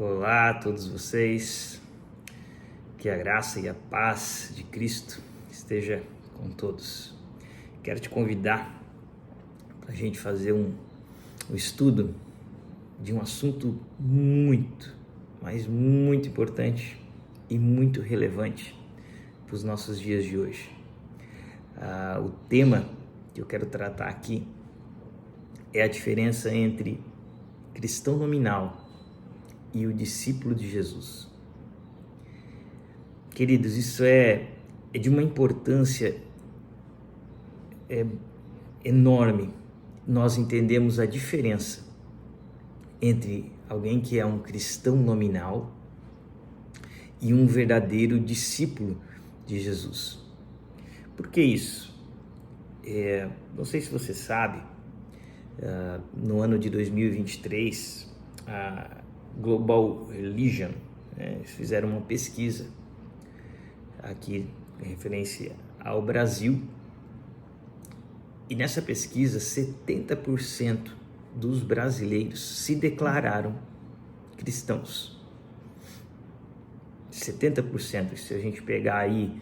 Olá a todos vocês, que a graça e a paz de Cristo esteja com todos. Quero te convidar para a gente fazer um estudo de um assunto muito, mas muito importante e muito relevante para os nossos dias de hoje. O tema que eu quero tratar aqui é a diferença entre cristão nominal e o discípulo de Jesus. Queridos, isso é de uma importância enorme. Nós entendemos a diferença entre alguém que é um cristão nominal e um verdadeiro discípulo de Jesus. Por que isso? Não sei se você sabe, no ano de 2023, a Global Religion, eles fizeram uma pesquisa aqui em referência ao Brasil, e nessa pesquisa 70% dos brasileiros se declararam cristãos. 70%, se a gente pegar aí,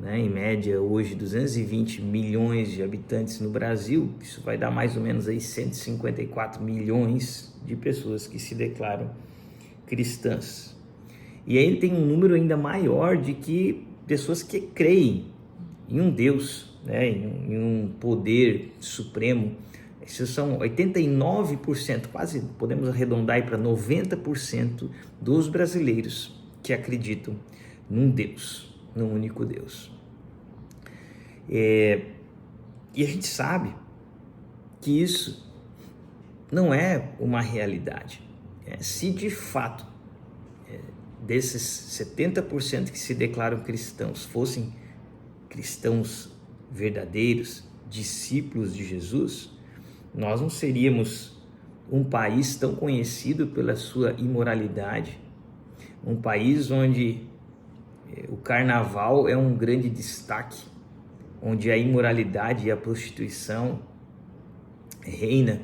em média hoje 220 milhões de habitantes no Brasil, isso vai dar mais ou menos aí 154 milhões de pessoas que se declaram cristãs. E aí tem um número ainda maior de que pessoas que creem em um Deus, em um poder supremo. Esses são 89%, quase podemos arredondar aí para 90% dos brasileiros que acreditam num Deus, num único Deus. E a gente sabe que isso não é uma realidade. Se de fato desses 70% que se declaram cristãos fossem cristãos verdadeiros, discípulos de Jesus, nós não seríamos um país tão conhecido pela sua imoralidade, um país onde o carnaval é um grande destaque, onde a imoralidade e a prostituição reina,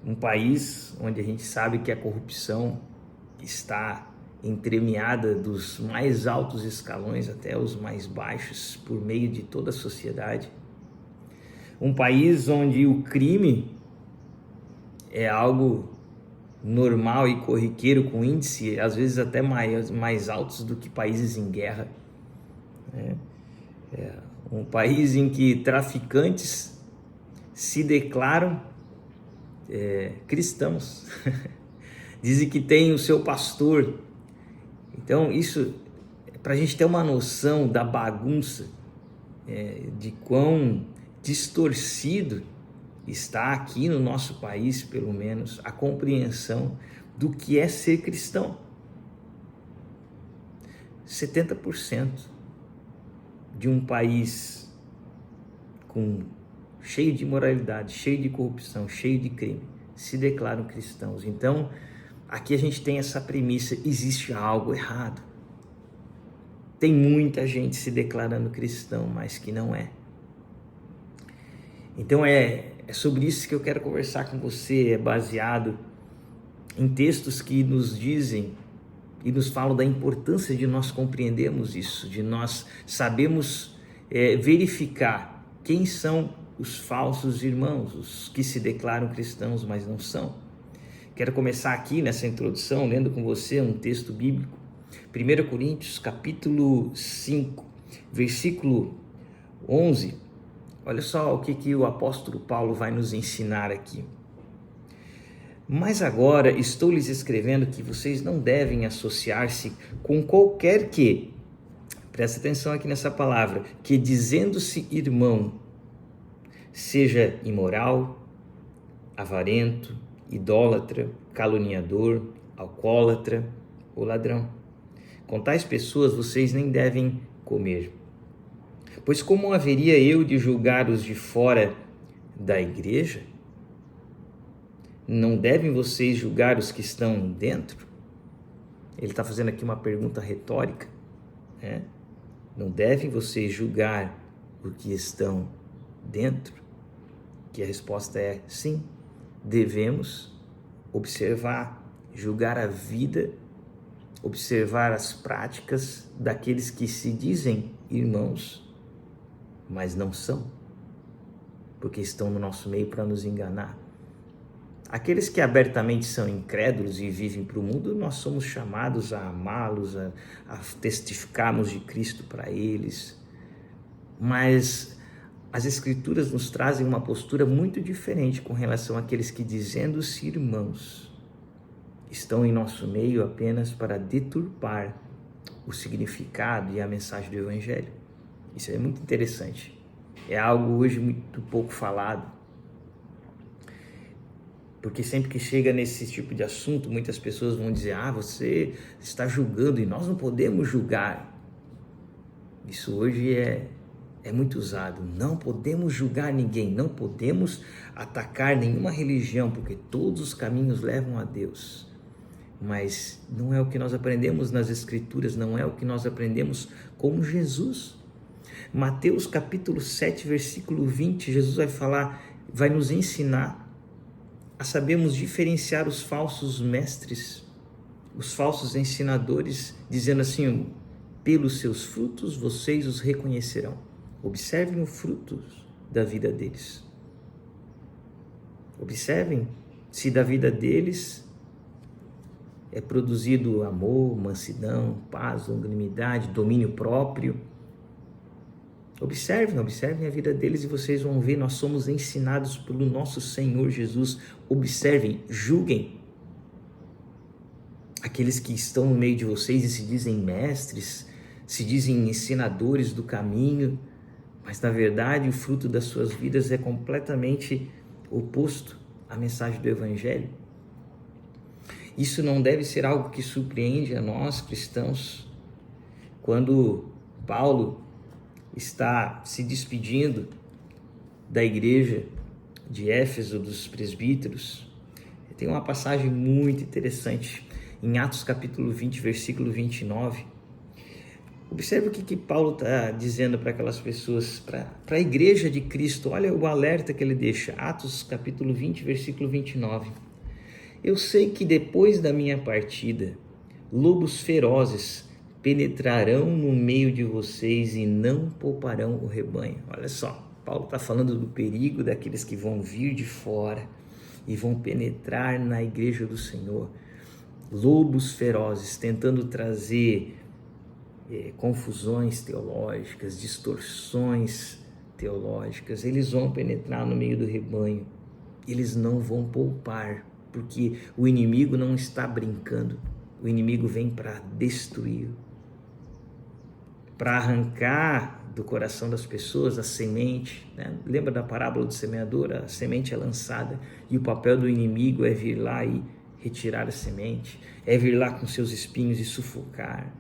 um país onde a gente sabe que a corrupção está entremeada dos mais altos escalões até os mais baixos, por meio de toda a sociedade. Um país onde o crime é algo normal e corriqueiro, com índice às vezes até mais altos do que países em guerra. Um país em que traficantes se declaram cristãos. Dizem que tem o seu pastor. Então isso é para a gente ter uma noção da bagunça, de quão distorcido está aqui no nosso país, pelo menos, a compreensão do que é ser cristão. 70% de um país cheio de imoralidade, cheio de corrupção, cheio de crime, se declaram cristãos. Então, aqui a gente tem essa premissa: existe algo errado. Tem muita gente se declarando cristão, mas que não é. Então é sobre isso que eu quero conversar com você, baseado em textos que nos dizem e nos falam da importância de nós compreendermos isso, de nós sabermos verificar quem são os falsos irmãos, os que se declaram cristãos, mas não são. Quero começar aqui nessa introdução lendo com você um texto bíblico, 1 Coríntios capítulo 5, versículo 11. Olha só o que o apóstolo Paulo vai nos ensinar aqui. Mas agora estou lhes escrevendo que vocês não devem associar-se com qualquer que, presta atenção aqui nessa palavra, que dizendo-se irmão, seja imoral, avarento, idólatra, caluniador, alcoólatra ou ladrão. Com tais pessoas vocês nem devem comer. Pois como haveria eu de julgar os de fora da igreja? Não devem vocês julgar os que estão dentro? Ele está fazendo aqui uma pergunta retórica. Não devem vocês julgar os que estão dentro? Que a resposta é sim, devemos observar, julgar a vida, observar as práticas daqueles que se dizem irmãos, mas não são, porque estão no nosso meio para nos enganar. Aqueles que abertamente são incrédulos e vivem para o mundo, nós somos chamados a amá-los, a testificarmos de Cristo para eles. Mas as Escrituras nos trazem uma postura muito diferente com relação àqueles que, dizendo-se irmãos, estão em nosso meio apenas para deturpar o significado e a mensagem do Evangelho. Isso é muito interessante. É algo hoje muito pouco falado. Porque sempre que chega nesse tipo de assunto, muitas pessoas vão dizer: você está julgando, e nós não podemos julgar. Isso hoje é muito usado. Não podemos julgar ninguém, não podemos atacar nenhuma religião, porque todos os caminhos levam a Deus. Mas não é o que nós aprendemos nas Escrituras, não é o que nós aprendemos com Jesus. Mateus capítulo 7, versículo 20, Jesus vai nos ensinar a sabermos diferenciar os falsos mestres, os falsos ensinadores, dizendo assim: pelos seus frutos vocês os reconhecerão. Observem os frutos da vida deles. Observem se da vida deles é produzido amor, mansidão, paz, longanimidade, domínio próprio. Observem a vida deles e vocês vão ver, nós somos ensinados pelo nosso Senhor Jesus. Observem, julguem aqueles que estão no meio de vocês e se dizem mestres, se dizem ensinadores do caminho, mas na verdade o fruto das suas vidas é completamente oposto à mensagem do Evangelho. Isso não deve ser algo que surpreende a nós cristãos. Quando Paulo está se despedindo da igreja de Éfeso, dos presbíteros, tem uma passagem muito interessante em Atos capítulo 20, versículo 29. Observe o que Paulo está dizendo para aquelas pessoas, para a igreja de Cristo. Olha o alerta que ele deixa, Atos capítulo 20, versículo 29. Eu sei que depois da minha partida, lobos ferozes penetrarão no meio de vocês e não pouparão o rebanho. Olha só, Paulo está falando do perigo daqueles que vão vir de fora e vão penetrar na igreja do Senhor. Lobos ferozes, tentando trazer confusões teológicas, distorções teológicas. Eles vão penetrar no meio do rebanho. Eles não vão poupar, porque o inimigo não está brincando. O inimigo vem para destruir, para arrancar do coração das pessoas a semente, né? Lembra da parábola do semeador? A semente é lançada e o papel do inimigo é vir lá e retirar a semente, é vir lá com seus espinhos e sufocar,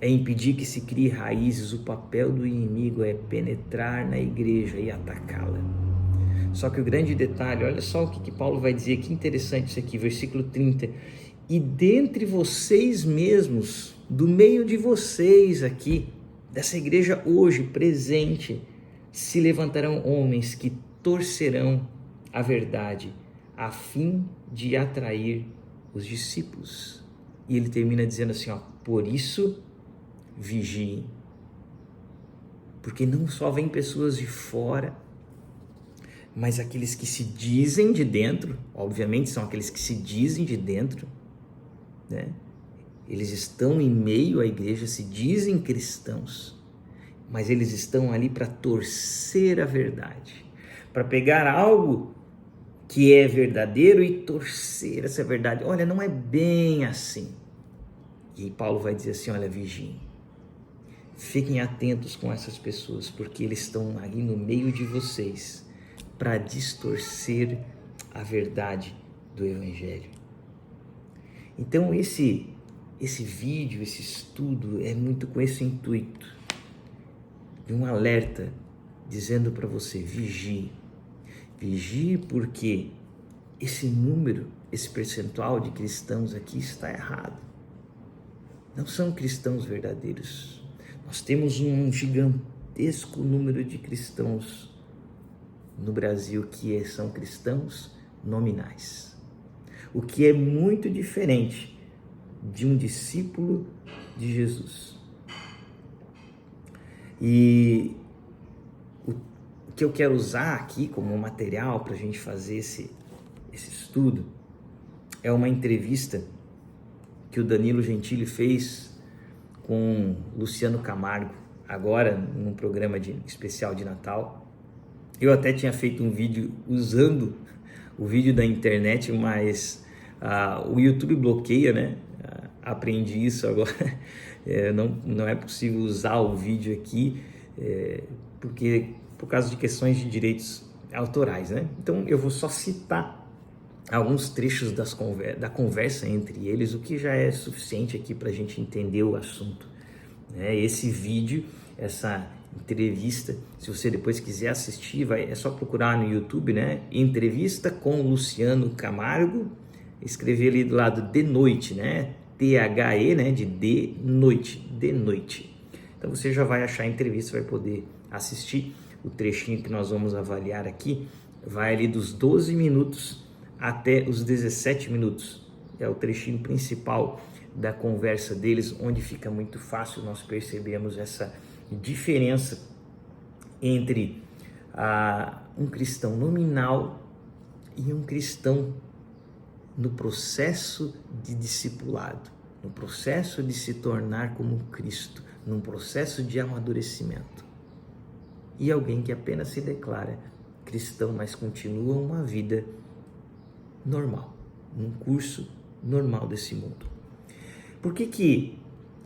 é impedir que se crie raízes. O papel do inimigo é penetrar na igreja e atacá-la. Só que o grande detalhe, olha só o que Paulo vai dizer, que interessante isso aqui, versículo 30. E dentre vocês mesmos, do meio de vocês aqui, dessa igreja hoje presente, se levantarão homens que torcerão a verdade, a fim de atrair os discípulos. E ele termina dizendo assim, por isso vigiem. Porque não só vêm pessoas de fora, mas aqueles que se dizem de dentro, obviamente são aqueles que se dizem de dentro, né? Eles estão em meio à igreja, se dizem cristãos, mas eles estão ali para torcer a verdade, para pegar algo que é verdadeiro e torcer essa verdade. Olha, não é bem assim. E Paulo vai dizer assim, olha, vigiem. Fiquem atentos com essas pessoas, porque eles estão ali no meio de vocês para distorcer a verdade do Evangelho. Então esse vídeo, esse estudo é muito com esse intuito de um alerta dizendo para você, vigie. Vigie, porque esse número, esse percentual de cristãos aqui está errado. Não são cristãos verdadeiros. Nós temos um gigantesco número de cristãos no Brasil que são cristãos nominais. o que é muito diferente de um discípulo de Jesus. E o que eu quero usar aqui como material para a gente fazer esse estudo é uma entrevista que o Danilo Gentili fez com Luciano Camargo, agora num programa especial de Natal. Eu até tinha feito um vídeo usando o vídeo da internet, mas o YouTube bloqueia, né? Aprendi isso agora. Não é possível usar o vídeo aqui, porque por causa de questões de direitos autorais, né? Então eu vou só citar alguns trechos da conversa entre eles, o que já é suficiente aqui para a gente entender o assunto. Esse vídeo, essa entrevista, se você depois quiser assistir, é só procurar no YouTube, né? Entrevista com Luciano Camargo, escrever ali do lado de noite, né? THE, né? De noite, de noite. Então você já vai achar a entrevista, vai poder assistir. O trechinho que nós vamos avaliar aqui vai ali dos 12 minutos até os 17 minutos. É o trechinho principal da conversa deles, onde fica muito fácil nós percebermos essa diferença entre um cristão nominal e um cristão no processo de discipulado, no processo de se tornar como Cristo, num processo de amadurecimento. E alguém que apenas se declara cristão, mas continua uma vida normal, num curso normal desse mundo. Por que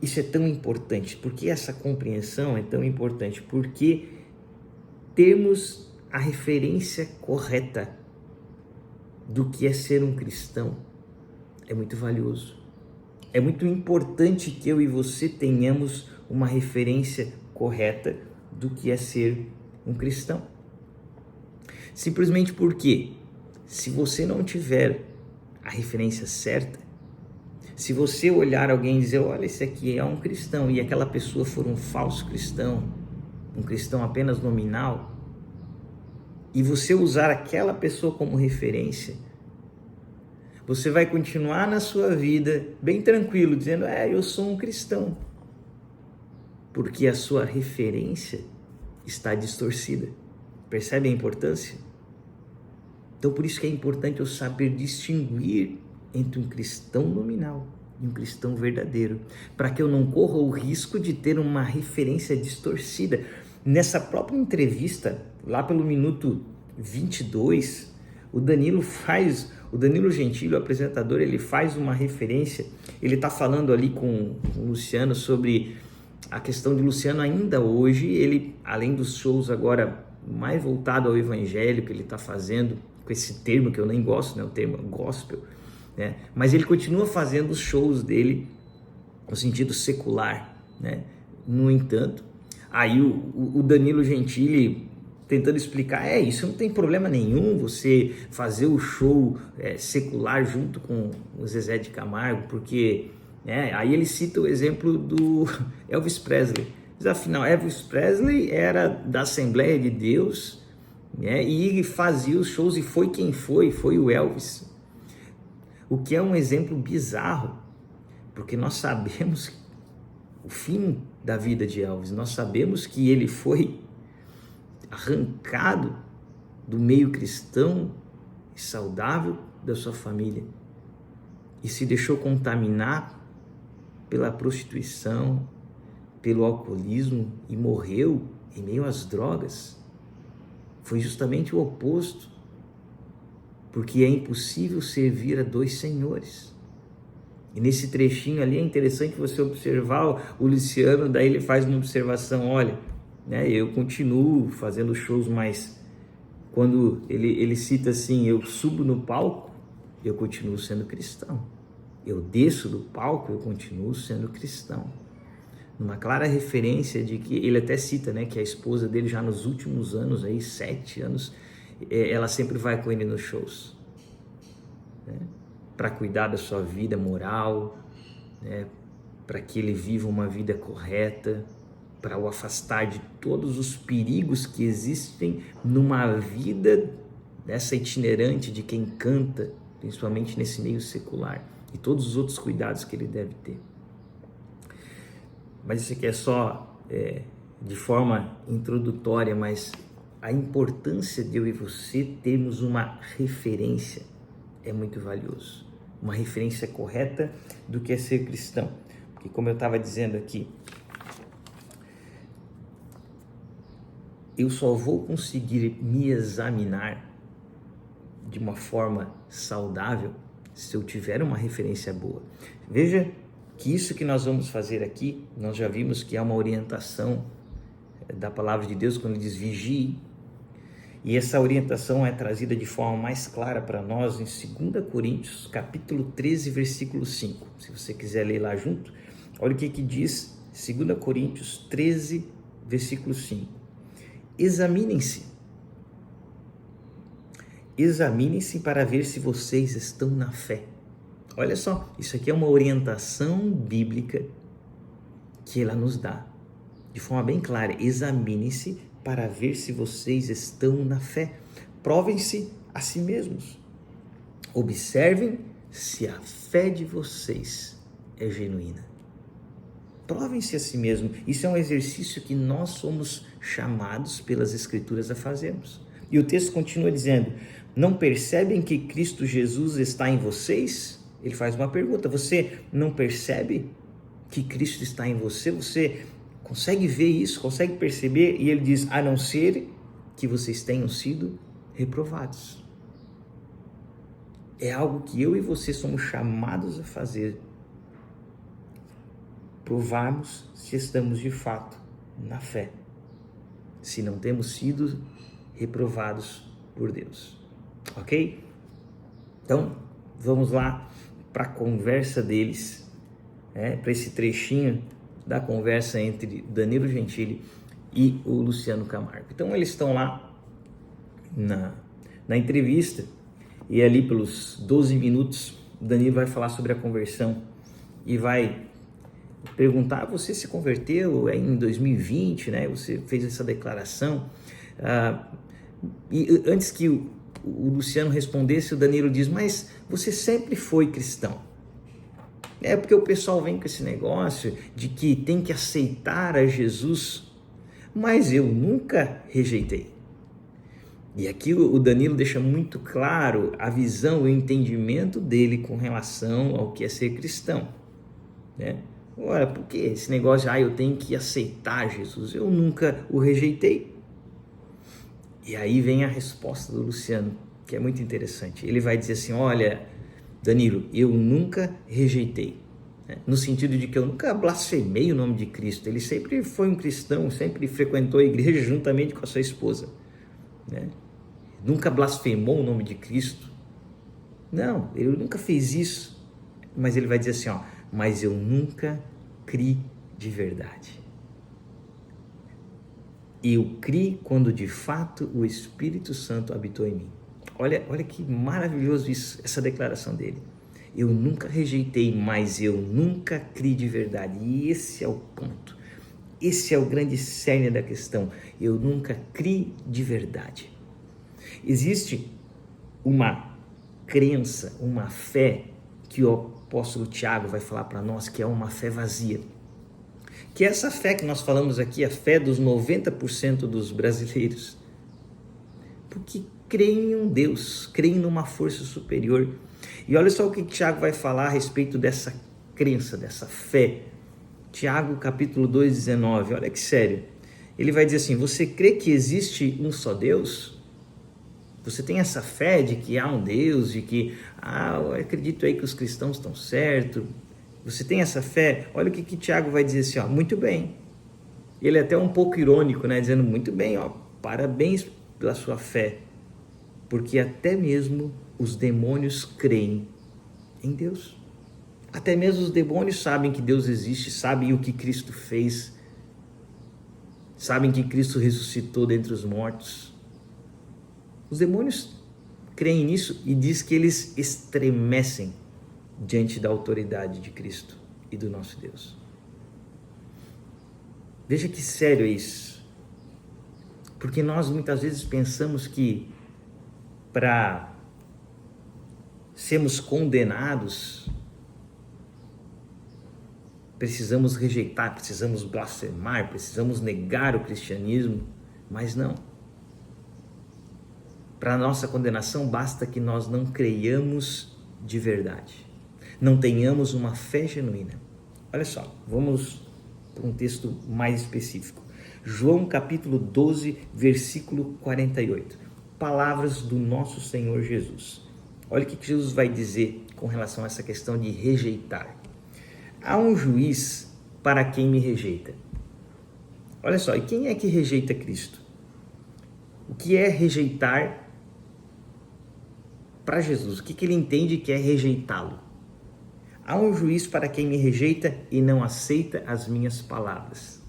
isso é tão importante? Por que essa compreensão é tão importante? Porque termos a referência correta do que é ser um cristão é muito valioso. É muito importante que eu e você tenhamos uma referência correta do que é ser um cristão. Simplesmente porque, se você não tiver a referência certa, se você olhar alguém e dizer, olha, esse aqui é um cristão, e aquela pessoa for um falso cristão, um cristão apenas nominal, e você usar aquela pessoa como referência, você vai continuar na sua vida bem tranquilo, dizendo, eu sou um cristão, porque a sua referência está distorcida. Percebe a importância? Então, por isso que é importante eu saber distinguir entre um cristão nominal e um cristão verdadeiro, para que eu não corra o risco de ter uma referência distorcida. Nessa própria entrevista, lá pelo minuto 22, o Danilo Gentili, o apresentador, ele faz uma referência, ele está falando ali com o Luciano sobre a questão de Luciano ainda hoje, ele, além dos shows agora mais voltado ao evangelho que ele está fazendo, com esse termo que eu nem gosto, né, o termo gospel, né, mas ele continua fazendo os shows dele no sentido secular, né? No entanto, aí o Danilo Gentili tentando explicar, isso não tem problema nenhum, você fazer o show secular junto com o Zezé de Camargo, porque aí ele cita o exemplo do Elvis Presley. Mas afinal, Elvis Presley era da Assembleia de Deus, e fazia os shows, e foi quem foi o Elvis. O que é um exemplo bizarro, porque nós sabemos o fim da vida de Elvis, nós sabemos que ele foi arrancado do meio cristão e saudável da sua família e se deixou contaminar pela prostituição, pelo alcoolismo e morreu em meio às drogas. Foi justamente o oposto, porque é impossível servir a dois senhores. E nesse trechinho ali é interessante você observar o Luciano, daí ele faz uma observação, olha, eu continuo fazendo shows, mas quando ele cita assim, eu subo no palco, eu continuo sendo cristão. Eu desço do palco, eu continuo sendo cristão. Numa clara referência de que, ele até cita, que a esposa dele já nos últimos anos, 7 anos, ela sempre vai com ele nos shows, para cuidar da sua vida moral, para que ele viva uma vida correta, para o afastar de todos os perigos que existem numa vida dessa itinerante de quem canta, principalmente nesse meio secular, e todos os outros cuidados que ele deve ter. Mas isso aqui é só de forma introdutória, mas a importância de eu e você termos uma referência é muito valioso. Uma referência correta do que é ser cristão. Porque como eu estava dizendo aqui, eu só vou conseguir me examinar de uma forma saudável se eu tiver uma referência boa. Veja que isso que nós vamos fazer aqui, nós já vimos que é uma orientação da palavra de Deus quando diz vigie, e essa orientação é trazida de forma mais clara para nós em 2 Coríntios, capítulo 13, versículo 5. Se você quiser ler lá junto, olha o que diz 2 Coríntios 13, versículo 5. Examinem-se para ver se vocês estão na fé. Olha só, isso aqui é uma orientação bíblica que ela nos dá de forma bem clara. Examinem-se para ver se vocês estão na fé. Provem-se a si mesmos. Observem se a fé de vocês é genuína. Provem-se a si mesmos. Isso é um exercício que nós somos chamados pelas Escrituras a fazermos. E o texto continua dizendo: não percebem que Cristo Jesus está em vocês? Ele faz uma pergunta: você não percebe que Cristo está em você? Você consegue ver isso? Consegue perceber? E ele diz: a não ser que vocês tenham sido reprovados. É algo que eu e você somos chamados a fazer. Provarmos se estamos de fato na fé, se não temos sido reprovados por Deus. Ok? Então, vamos lá para a conversa deles, para esse trechinho da conversa entre Danilo Gentili e o Luciano Camargo. Então, eles estão lá na entrevista, e ali pelos 12 minutos, Danilo vai falar sobre a conversão e vai perguntar: você se converteu em 2020, né? Você fez essa declaração. E antes que o Luciano respondesse, o Danilo diz: mas você sempre foi cristão. É porque o pessoal vem com esse negócio de que tem que aceitar a Jesus, mas eu nunca rejeitei. E aqui o Danilo deixa muito claro a visão, o entendimento dele com relação ao que é ser cristão, né? Ora, por que esse negócio de eu tenho que aceitar Jesus? Eu nunca o rejeitei. E aí vem a resposta do Luciano, que é muito interessante. Ele vai dizer assim: olha, Danilo, eu nunca rejeitei, né? No sentido de que eu nunca blasfemei o nome de Cristo. Ele sempre foi um cristão, sempre frequentou a igreja juntamente com a sua esposa, né? Nunca blasfemou o nome de Cristo. Não, ele nunca fez isso. Mas ele vai dizer assim: mas eu nunca criei de verdade. Eu criei quando de fato o Espírito Santo habitou em mim. Olha que maravilhoso isso, essa declaração dele. Eu nunca rejeitei, mas eu nunca criei de verdade. E esse é o ponto. Esse é o grande cerne da questão. Eu nunca criei de verdade. Existe uma crença, uma fé que o apóstolo Tiago vai falar para nós, que é uma fé vazia. Que é essa fé que nós falamos aqui, a fé dos 90% dos brasileiros. Porque creem em um Deus, creem numa força superior. E olha só o que Tiago vai falar a respeito dessa crença, dessa fé. Tiago capítulo 2:19, olha que sério. Ele vai dizer assim: você crê que existe um só Deus? Você tem essa fé de que há um Deus, de que, eu acredito aí que os cristãos estão certos. Você tem essa fé? Olha o que Tiago vai dizer assim: muito bem. Ele é até um pouco irônico, né? Dizendo: muito bem, parabéns pela sua fé. Porque até mesmo os demônios creem em Deus. Até mesmo os demônios sabem que Deus existe, sabem o que Cristo fez, sabem que Cristo ressuscitou dentre os mortos. Os demônios creem nisso e diz que eles estremecem diante da autoridade de Cristo e do nosso Deus. Veja que sério é isso. Porque nós muitas vezes pensamos que para sermos condenados, precisamos rejeitar, precisamos blasfemar, precisamos negar o cristianismo, mas não. Para a nossa condenação basta que nós não creiamos de verdade, não tenhamos uma fé genuína. Olha só, vamos para um texto mais específico. João capítulo 12, versículo 48. Palavras do nosso Senhor Jesus. Olha o que Jesus vai dizer com relação a essa questão de rejeitar. Há um juiz para quem me rejeita. Olha só, e quem é que rejeita Cristo? O que é rejeitar para Jesus? O que ele entende que é rejeitá-lo? Há um juiz para quem me rejeita e não aceita as minhas palavras.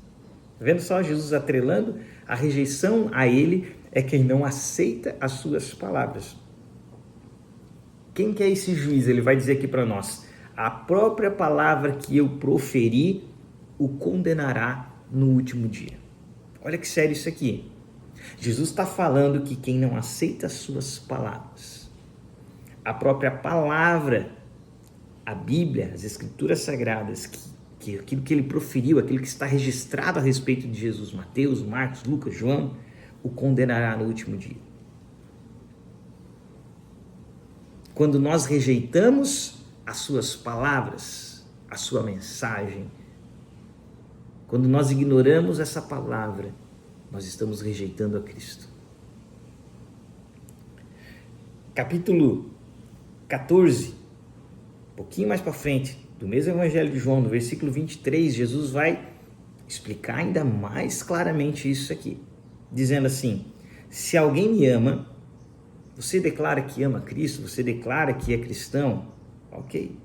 Tá vendo só Jesus atrelando? A rejeição a ele é quem não aceita as suas palavras. Quem que é esse juiz? Ele vai dizer aqui para nós: a própria palavra que eu proferi o condenará no último dia. Olha que sério isso aqui. Jesus está falando que quem não aceita as suas palavras, a própria palavra, a Bíblia, as Escrituras Sagradas, que aquilo que ele proferiu, aquilo que está registrado a respeito de Jesus, Mateus, Marcos, Lucas, João, o condenará no último dia. Quando nós rejeitamos as suas palavras, a sua mensagem, quando nós ignoramos essa palavra, nós estamos rejeitando a Cristo. Capítulo 14, um pouquinho mais para frente, do mesmo Evangelho de João, no versículo 23, Jesus vai explicar ainda mais claramente isso aqui, dizendo assim: se alguém me ama, você declara que ama Cristo, você declara que é cristão, ok.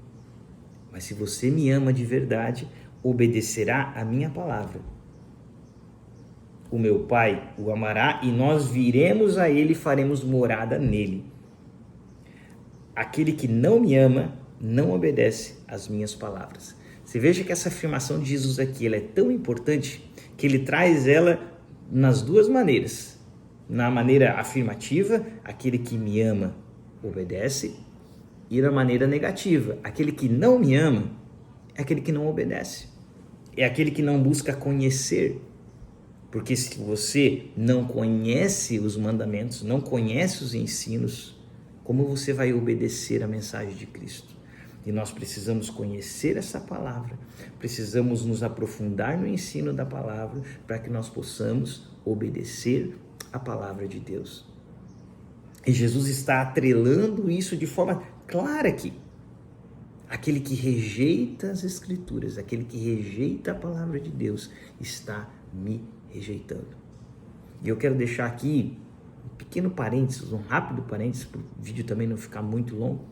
Mas se você me ama de verdade, obedecerá a minha palavra. O meu Pai o amará e nós viremos a ele e faremos morada nele. Aquele que não me ama, não obedece às minhas palavras. Você veja que essa afirmação de Jesus aqui, ela é tão importante que ele traz ela nas duas maneiras. Na maneira afirmativa, aquele que me ama obedece, e na maneira negativa, aquele que não me ama é aquele que não obedece. É aquele que não busca conhecer. Porque se você não conhece os mandamentos, não conhece os ensinos, como você vai obedecer a mensagem de Cristo? E nós precisamos conhecer essa palavra, precisamos nos aprofundar no ensino da palavra para que nós possamos obedecer a palavra de Deus. E Jesus está atrelando isso de forma clara aqui. Aquele que rejeita as Escrituras, aquele que rejeita a palavra de Deus, está me rejeitando. E eu quero deixar aqui um pequeno parênteses, um rápido parênteses, para o vídeo também não ficar muito longo,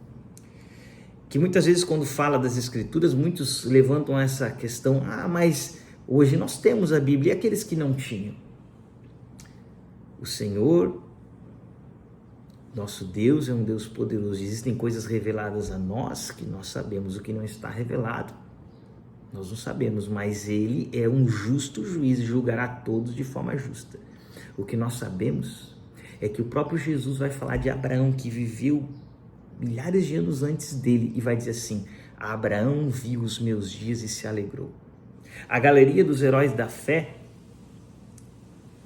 que muitas vezes quando fala das Escrituras, muitos levantam essa questão: mas hoje nós temos a Bíblia, e aqueles que não tinham? O Senhor, nosso Deus, é um Deus poderoso. Existem coisas reveladas a nós que nós sabemos, o que não está revelado nós não sabemos, mas Ele é um justo juiz e julgará todos de forma justa. O que nós sabemos é que o próprio Jesus vai falar de Abraão, que viveu milhares de anos antes dele, e vai dizer assim: Abraão viu os meus dias e se alegrou. A galeria dos heróis da fé,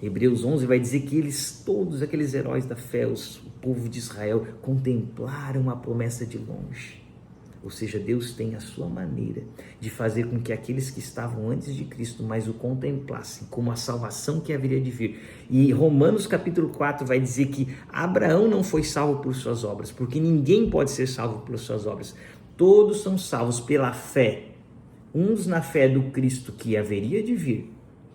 Hebreus 11, vai dizer que eles, todos aqueles heróis da fé, o povo de Israel, contemplaram a promessa de longe. Ou seja, Deus tem a sua maneira de fazer com que aqueles que estavam antes de Cristo, mas o contemplassem como a salvação que haveria de vir. E Romanos capítulo 4 vai dizer que Abraão não foi salvo por suas obras, porque ninguém pode ser salvo por suas obras. Todos são salvos pela fé. Uns na fé do Cristo que haveria de vir,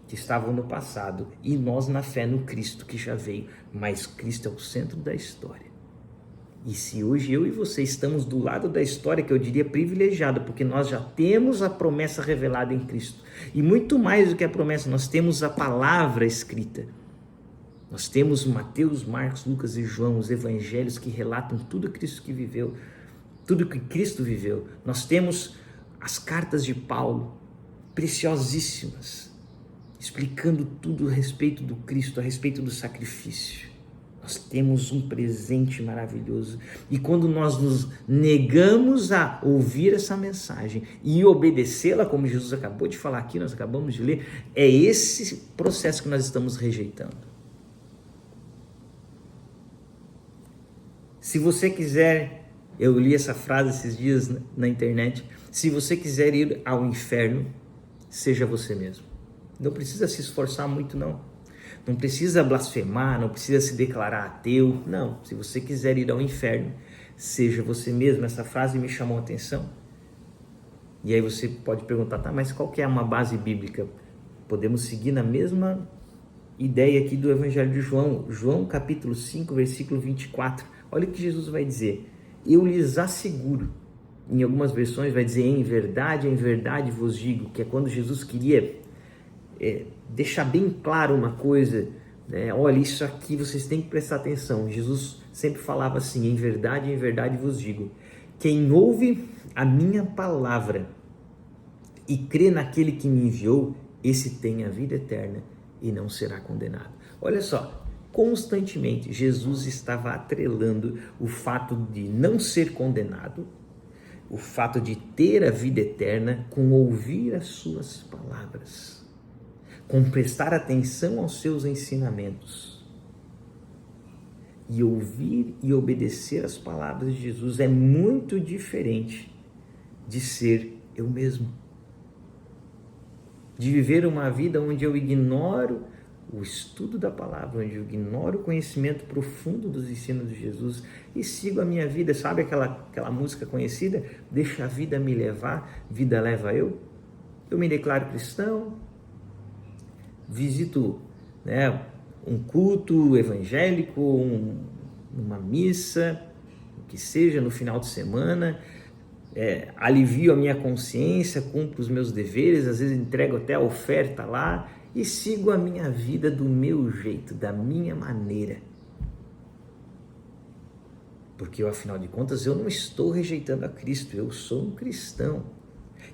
que estavam no passado, e nós na fé no Cristo que já veio. Mas Cristo é o centro da história. E se hoje eu e você estamos do lado da história, que eu diria privilegiado, porque nós já temos a promessa revelada em Cristo. E muito mais do que a promessa, nós temos a palavra escrita. Nós temos Mateus, Marcos, Lucas e João, os evangelhos que relatam tudo Cristo que viveu, tudo que Cristo viveu. Nós temos as cartas de Paulo, preciosíssimas, explicando tudo a respeito do Cristo, a respeito do sacrifício. Nós temos um presente maravilhoso. E quando nós nos negamos a ouvir essa mensagem e obedecê-la, como Jesus acabou de falar aqui, nós acabamos de ler, é esse processo que nós estamos rejeitando. Se você quiser, eu li essa frase esses dias na internet, se você quiser ir ao inferno, seja você mesmo. Não precisa se esforçar muito, não. Não precisa blasfemar, não precisa se declarar ateu, não. Se você quiser ir ao inferno, seja você mesmo. Essa frase me chamou a atenção. E aí você pode perguntar, tá, mas qual que é uma base bíblica? Podemos seguir na mesma ideia aqui do Evangelho de João. João capítulo 5, versículo 24. Olha o que Jesus vai dizer. Eu lhes asseguro. Em algumas versões vai dizer, em verdade vos digo, que é quando Jesus queria deixar bem claro uma coisa, né? Olha, isso aqui vocês têm que prestar atenção. Jesus sempre falava assim, em verdade vos digo, quem ouve a minha palavra e crê naquele que me enviou, esse tem a vida eterna e não será condenado. Olha só, constantemente Jesus estava atrelando o fato de não ser condenado, o fato de ter a vida eterna, com ouvir as suas palavras, com prestar atenção aos seus ensinamentos. E ouvir e obedecer as palavras de Jesus é muito diferente de ser eu mesmo. De viver uma vida onde eu ignoro o estudo da palavra, onde eu ignoro o conhecimento profundo dos ensinos de Jesus e sigo a minha vida. Sabe aquela música conhecida? Deixa a vida me levar, vida leva eu. Eu me declaro cristão, visito, né, um culto evangélico, uma missa, o que seja, no final de semana, alivio a minha consciência, cumpro os meus deveres, às vezes entrego até a oferta lá e sigo a minha vida do meu jeito, da minha maneira. Porque afinal de contas eu não estou rejeitando a Cristo, eu sou um cristão.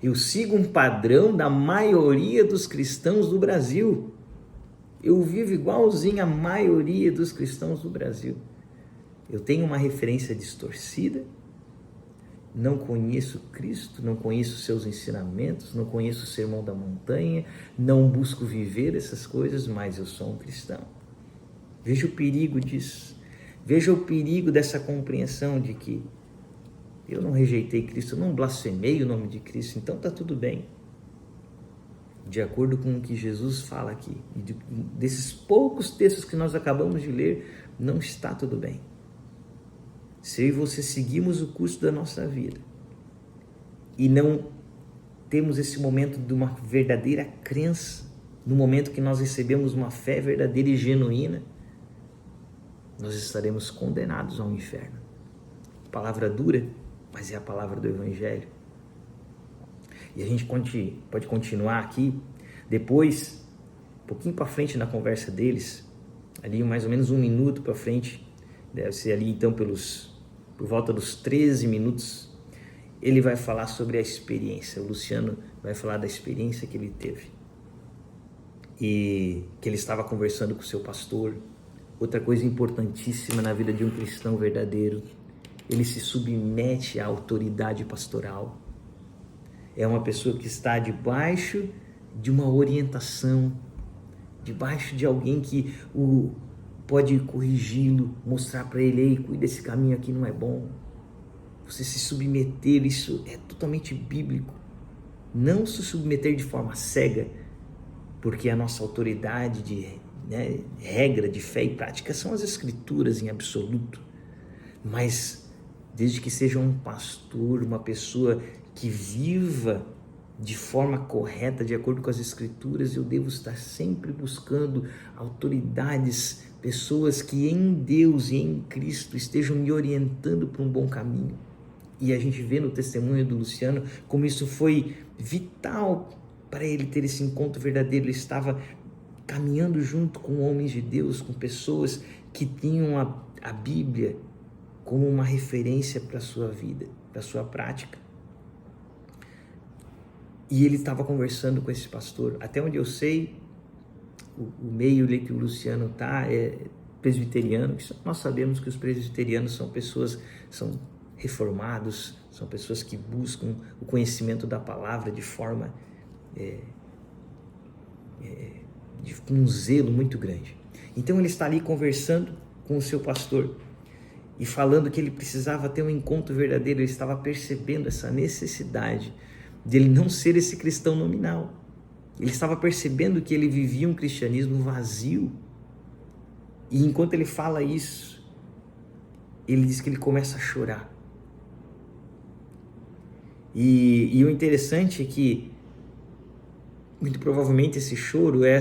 Eu sigo um padrão da maioria dos cristãos do Brasil. Eu vivo igualzinho a maioria dos cristãos do Brasil. Eu tenho uma referência distorcida, não conheço Cristo, não conheço seus ensinamentos, não conheço o Sermão da Montanha, não busco viver essas coisas, mas eu sou um cristão. Veja o perigo disso. Veja o perigo dessa compreensão de que eu não rejeitei Cristo, eu não blasfemei o nome de Cristo, então está tudo bem. De acordo com o que Jesus fala aqui, e desses poucos textos que nós acabamos de ler, não está tudo bem. Se eu e você seguimos o curso da nossa vida e não temos esse momento de uma verdadeira crença, no momento que nós recebemos uma fé verdadeira e genuína, nós estaremos condenados ao inferno. Palavra dura, mas é a palavra do Evangelho. E a gente pode continuar aqui, depois, um pouquinho para frente na conversa deles, ali mais ou menos 1 minuto para frente, deve ser ali então por volta dos 13 minutos, ele vai falar sobre a experiência. O Luciano vai falar da experiência que ele teve. E que ele estava conversando com o seu pastor. Outra coisa importantíssima na vida de um cristão verdadeiro, ele se submete à autoridade pastoral. É uma pessoa que está debaixo de uma orientação, debaixo de alguém que pode corrigi-lo, mostrar para ele, ei, cuida, esse caminho aqui não é bom. Você se submeter, isso é totalmente bíblico. Não se submeter de forma cega, porque a nossa autoridade regra de fé e prática são as escrituras em absoluto. Mas desde que seja um pastor, uma pessoa que viva de forma correta, de acordo com as escrituras, eu devo estar sempre buscando autoridades, pessoas que em Deus e em Cristo estejam me orientando para um bom caminho. E a gente vê no testemunho do Luciano como isso foi vital para ele ter esse encontro verdadeiro. Ele estava caminhando junto com homens de Deus, com pessoas que tinham a Bíblia como uma referência para a sua vida, para a sua prática. E ele estava conversando com esse pastor. Até onde eu sei, o meio ali que o Luciano está presbiteriano, nós sabemos que os presbiterianos são pessoas, são reformados, são pessoas que buscam o conhecimento da palavra de forma, com um zelo muito grande. Então ele está ali conversando com o seu pastor e falando que ele precisava ter um encontro verdadeiro. Ele estava percebendo essa necessidade de ele não ser esse cristão nominal. Ele estava percebendo que ele vivia um cristianismo vazio. E enquanto ele fala isso, ele diz que ele começa a chorar. E o interessante é que, muito provavelmente, esse choro é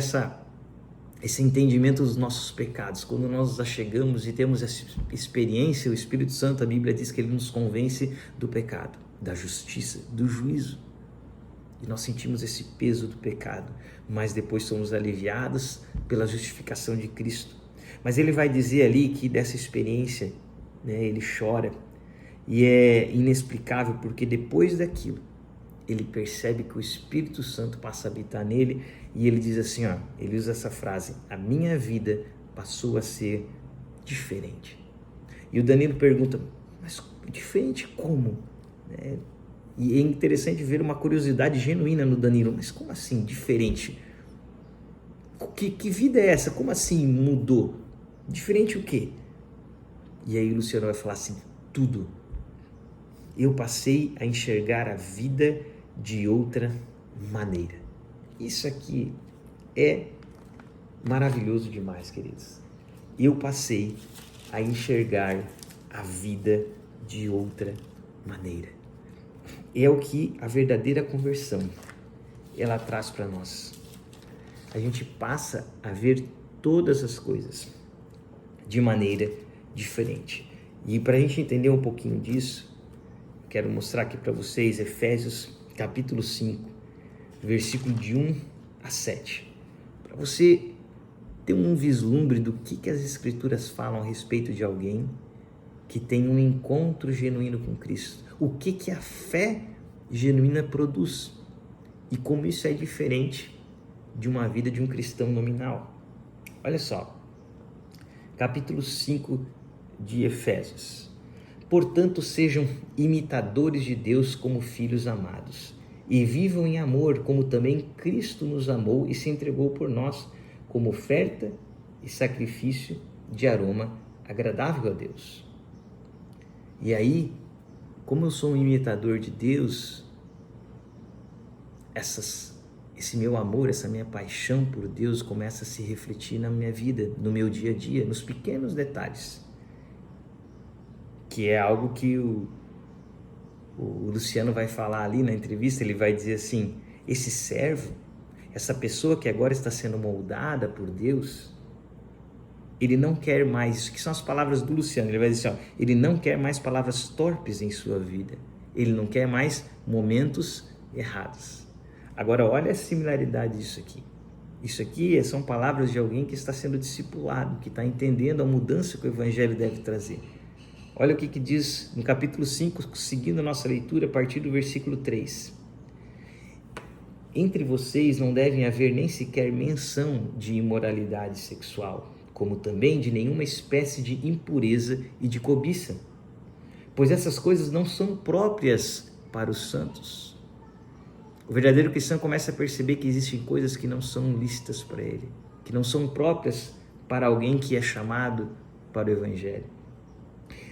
esse entendimento dos nossos pecados. Quando nós nos achegamos e temos essa experiência, o Espírito Santo, a Bíblia diz que ele nos convence do pecado, da justiça, do juízo. E nós sentimos esse peso do pecado, mas depois somos aliviados pela justificação de Cristo. Mas ele vai dizer ali que dessa experiência, né, ele chora, e é inexplicável, porque depois daquilo, ele percebe que o Espírito Santo passa a habitar nele, e ele diz assim, ele usa essa frase: a minha vida passou a ser diferente. E o Danilo pergunta: mas diferente como? E é interessante ver uma curiosidade genuína no Danilo: mas como assim diferente? Que vida é essa? Como assim mudou? Diferente o quê? E aí o Luciano vai falar assim: tudo. Eu passei a enxergar a vida de outra maneira. Isso aqui é maravilhoso demais, queridos. Eu passei a enxergar a vida de outra maneira. É o que a verdadeira conversão ela traz para nós. A gente passa a ver todas as coisas de maneira diferente. E para a gente entender um pouquinho disso, quero mostrar aqui para vocês Efésios capítulo 5, versículo de 1 a 7. Para você ter um vislumbre do que as Escrituras falam a respeito de alguém que tem um encontro genuíno com Cristo. O que a fé genuína produz e como isso é diferente de uma vida de um cristão nominal. Olha só, capítulo 5 de Efésios. Portanto, sejam imitadores de Deus como filhos amados, e vivam em amor, como também Cristo nos amou e se entregou por nós, como oferta e sacrifício de aroma agradável a Deus. E aí, como eu sou um imitador de Deus, esse meu amor, essa minha paixão por Deus começa a se refletir na minha vida, no meu dia a dia, nos pequenos detalhes. Que é algo que o Luciano vai falar ali na entrevista. Ele vai dizer assim: esse servo, essa pessoa que agora está sendo moldada por Deus, ele não quer mais, isso que são as palavras do Luciano, ele vai dizer assim, ele não quer mais palavras torpes em sua vida, ele não quer mais momentos errados. Agora olha a similaridade disso aqui. Isso aqui são palavras de alguém que está sendo discipulado, que está entendendo a mudança que o Evangelho deve trazer. Olha o que diz no capítulo 5, seguindo a nossa leitura, a partir do versículo 3. Entre vocês não devem haver nem sequer menção de imoralidade sexual, como também de nenhuma espécie de impureza e de cobiça, pois essas coisas não são próprias para os santos. O verdadeiro cristão começa a perceber que existem coisas que não são lícitas para ele, que não são próprias para alguém que é chamado para o Evangelho.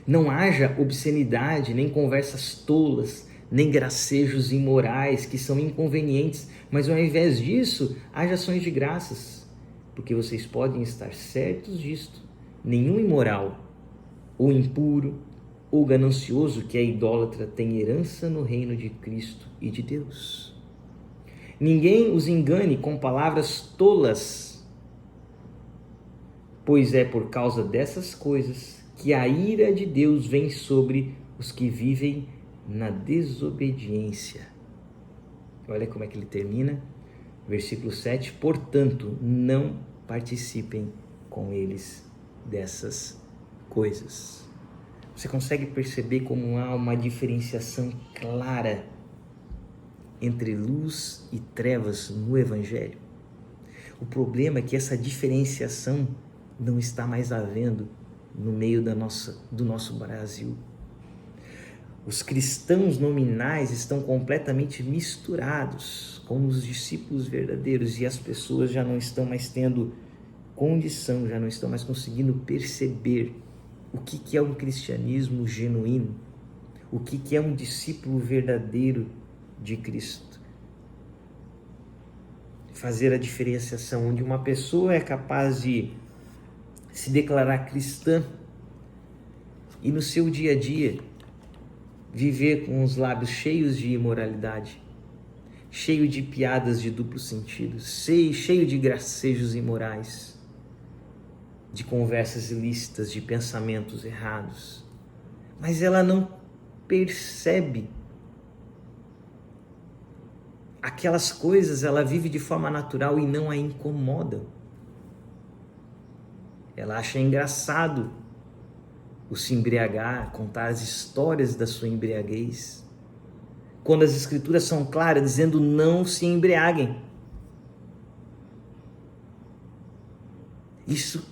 Não haja obscenidade, nem conversas tolas, nem gracejos imorais que são inconvenientes, mas ao invés disso, haja ações de graças, porque vocês podem estar certos disto: nenhum imoral, ou impuro, ou ganancioso que é idólatra tem herança no reino de Cristo e de Deus. Ninguém os engane com palavras tolas, pois é por causa dessas coisas que a ira de Deus vem sobre os que vivem na desobediência. Olha como é que ele termina, versículo 7, portanto, não participem com eles dessas coisas. Você consegue perceber como há uma diferenciação clara entre luz e trevas no Evangelho? O problema é que essa diferenciação não está mais havendo no meio do nosso Brasil. Os cristãos nominais estão completamente misturados com os discípulos verdadeiros e as pessoas já não estão mais tendo condição, já não estão mais conseguindo perceber o que é um cristianismo genuíno, o que é um discípulo verdadeiro de Cristo. Fazer a diferenciação onde uma pessoa é capaz de se declarar cristã e no seu dia a dia viver com os lábios cheios de imoralidade, cheio de piadas de duplo sentido, cheio de gracejos imorais, de conversas ilícitas, de pensamentos errados, mas ela não percebe aquelas coisas, ela vive de forma natural e não a incomodam. Ela acha engraçado o se embriagar, contar as histórias da sua embriaguez, quando as escrituras são claras dizendo não se embriaguem. Isso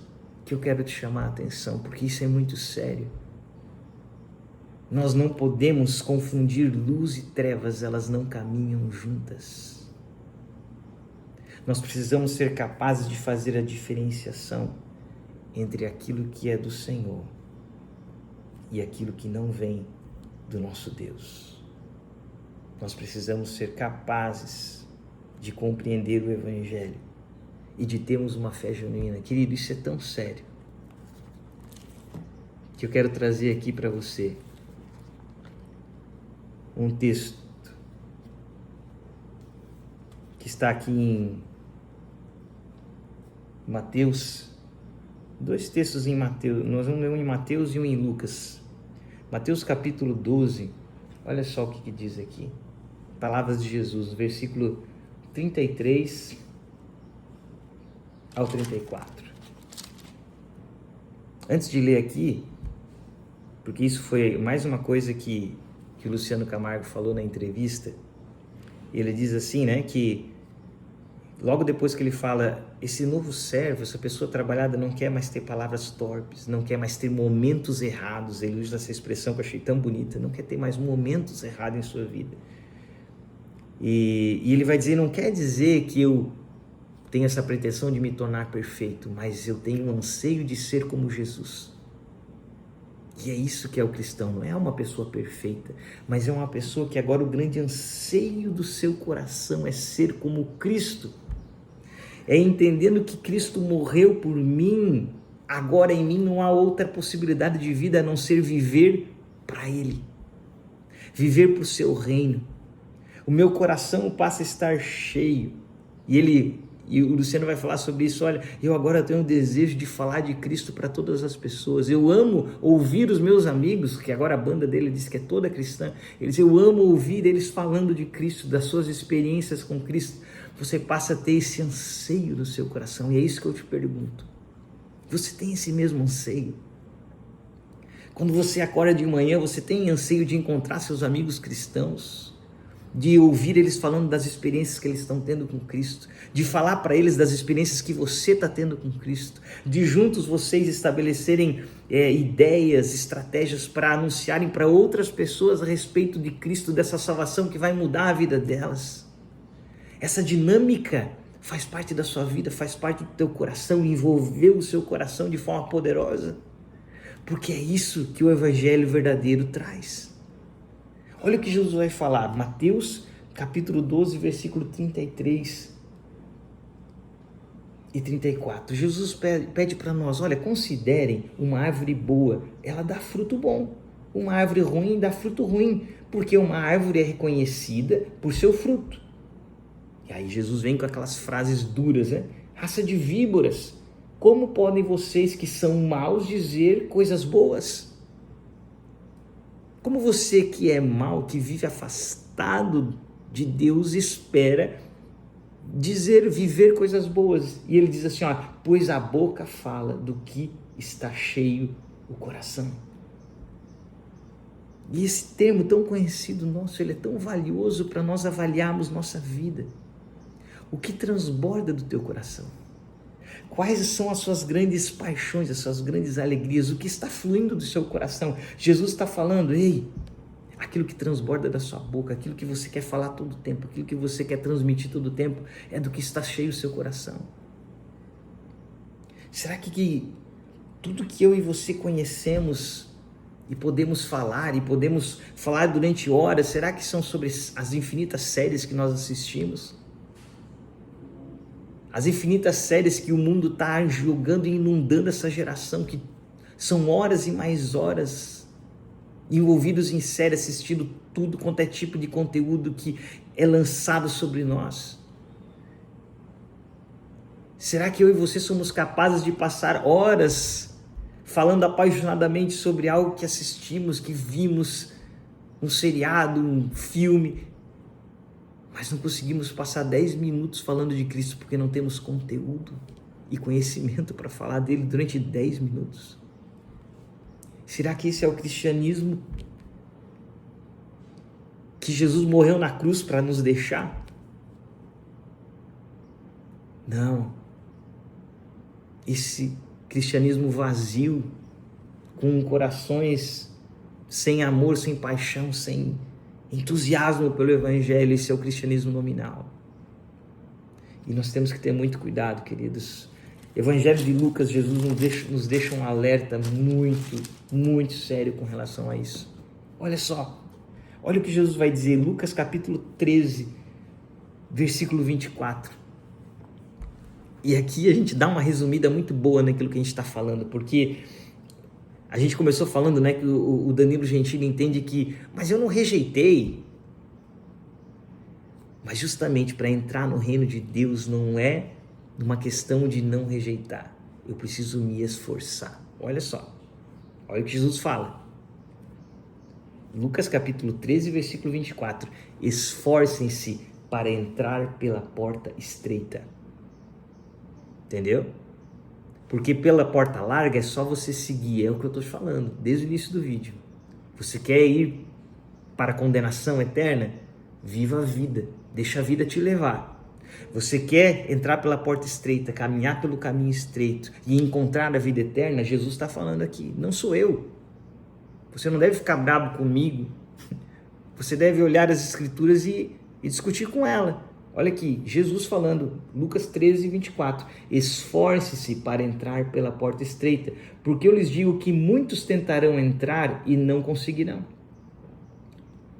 que eu quero te chamar a atenção, porque isso é muito sério. Nós não podemos confundir luz e trevas, elas não caminham juntas. Nós precisamos ser capazes de fazer a diferenciação entre aquilo que é do Senhor e aquilo que não vem do nosso Deus. Nós precisamos ser capazes de compreender o Evangelho e de termos uma fé genuína. Querido, isso é tão sério que eu quero trazer aqui para você um texto que está aqui em Mateus, dois textos em Mateus, nós vamos ler um em Mateus e um em Lucas. Mateus capítulo 12, olha só o que diz aqui, palavras de Jesus, versículo 33 ao 34. Antes de ler aqui, porque isso foi mais uma coisa que o Luciano Camargo falou na entrevista, ele diz assim, né, que logo depois que ele fala, esse novo servo, essa pessoa trabalhada não quer mais ter palavras torpes, não quer mais ter momentos errados, ele usa essa expressão que eu achei tão bonita, não quer ter mais momentos errados em sua vida. E ele vai dizer, não quer dizer que eu tenho essa pretensão de me tornar perfeito, mas eu tenho um anseio de ser como Jesus. E é isso que é o cristão, não é uma pessoa perfeita, mas é uma pessoa que agora o grande anseio do seu coração é ser como Cristo. É entendendo que Cristo morreu por mim, agora em mim não há outra possibilidade de vida a não ser viver para Ele, viver para o seu reino. O meu coração passa a estar cheio, e o Luciano vai falar sobre isso, olha, eu agora tenho o desejo de falar de Cristo para todas as pessoas, eu amo ouvir os meus amigos, que agora a banda dele diz que é toda cristã, eu amo ouvir eles falando de Cristo, das suas experiências com Cristo. Você passa a ter esse anseio no seu coração, e é isso que eu te pergunto, você tem esse mesmo anseio? Quando você acorda de manhã, você tem anseio de encontrar seus amigos cristãos, de ouvir eles falando das experiências que eles estão tendo com Cristo, de falar para eles das experiências que você está tendo com Cristo, de juntos vocês estabelecerem ideias, estratégias para anunciarem para outras pessoas a respeito de Cristo, dessa salvação que vai mudar a vida delas. Essa dinâmica faz parte da sua vida, faz parte do teu coração, envolveu o seu coração de forma poderosa, porque é isso que o Evangelho verdadeiro traz. Olha o que Jesus vai falar, Mateus capítulo 12, versículo 33 e 34. Jesus pede para nós, olha, considerem uma árvore boa, ela dá fruto bom. Uma árvore ruim dá fruto ruim, porque uma árvore é reconhecida por seu fruto. E aí Jesus vem com aquelas frases duras, né? Raça de víboras, como podem vocês que são maus dizer coisas boas? Como você que é mau, que vive afastado de Deus, espera viver coisas boas? E ele diz assim, ó, pois a boca fala do que está cheio o coração. E esse termo tão conhecido nosso, ele é tão valioso para nós avaliarmos nossa vida. O que transborda do teu coração? Quais são as suas grandes paixões, as suas grandes alegrias? O que está fluindo do seu coração? Jesus está falando, ei, aquilo que transborda da sua boca, aquilo que você quer falar todo o tempo, aquilo que você quer transmitir todo o tempo, é do que está cheio o seu coração. Será que tudo que eu e você conhecemos e podemos falar durante horas, será que são sobre as infinitas séries que nós assistimos? As infinitas séries que o mundo está jogando e inundando essa geração, que são horas e mais horas envolvidos em série, assistindo tudo quanto é tipo de conteúdo que é lançado sobre nós. Será que eu e você somos capazes de passar horas falando apaixonadamente sobre algo que assistimos, que vimos, um seriado, um filme, mas não conseguimos passar 10 minutos falando de Cristo porque não temos conteúdo e conhecimento para falar dele durante 10 minutos? Será que esse é o cristianismo que Jesus morreu na cruz para nos deixar? Não. Esse cristianismo vazio, com corações sem amor, sem paixão, sem entusiasmo pelo Evangelho, esse é o cristianismo nominal. E nós temos que ter muito cuidado, queridos. Evangelho de Lucas, Jesus nos deixa um alerta muito sério com relação a isso. Olha só, olha o que Jesus vai dizer, Lucas capítulo 13, versículo 24. E aqui a gente dá uma resumida muito boa naquilo que a gente está falando, porque a gente começou falando, né, que o Danilo Gentili entende que, mas eu não rejeitei. Mas justamente para entrar no reino de Deus não é uma questão de não rejeitar. Eu preciso me esforçar. Olha só, olha o que Jesus fala. Lucas capítulo 13, versículo 24. Esforcem-se para entrar pela porta estreita. Entendeu? Porque pela porta larga é só você seguir, é o que eu estou te falando, desde o início do vídeo. Você quer ir para a condenação eterna? Viva a vida, deixa a vida te levar. Você quer entrar pela porta estreita, caminhar pelo caminho estreito e encontrar a vida eterna? Jesus está falando aqui, não sou eu. Você não deve ficar bravo comigo, você deve olhar as escrituras e discutir com ela. Olha aqui, Jesus falando, Lucas 13, 24. Esforce-se para entrar pela porta estreita, porque eu lhes digo que muitos tentarão entrar e não conseguirão.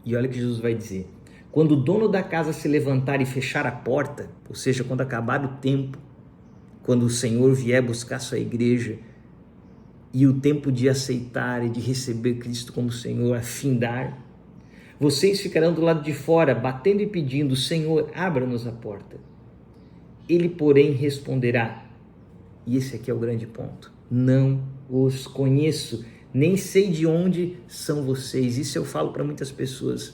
E olha o que Jesus vai dizer. Quando o dono da casa se levantar e fechar a porta, ou seja, quando acabar o tempo, quando o Senhor vier buscar sua igreja, e o tempo de aceitar e de receber Cristo como Senhor afindar, vocês ficarão do lado de fora, batendo e pedindo, Senhor, abra-nos a porta. Ele, porém, responderá, e esse aqui é o grande ponto, não os conheço, nem sei de onde são vocês. Isso eu falo para muitas pessoas.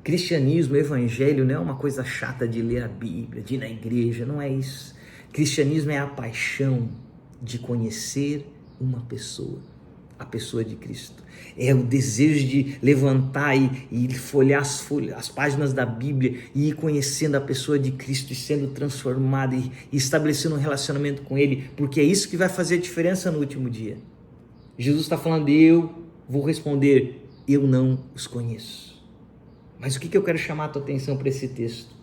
Cristianismo, evangelho não é uma coisa chata de ler a Bíblia, de ir na igreja, não é isso. Cristianismo é a paixão de conhecer uma pessoa, a pessoa de Cristo. É o desejo de levantar e folhear as páginas da Bíblia e ir conhecendo a pessoa de Cristo e sendo transformado e estabelecendo um relacionamento com Ele, porque é isso que vai fazer a diferença no último dia. Jesus está falando, eu vou responder, eu não os conheço. Mas o que eu quero chamar a tua atenção para esse texto?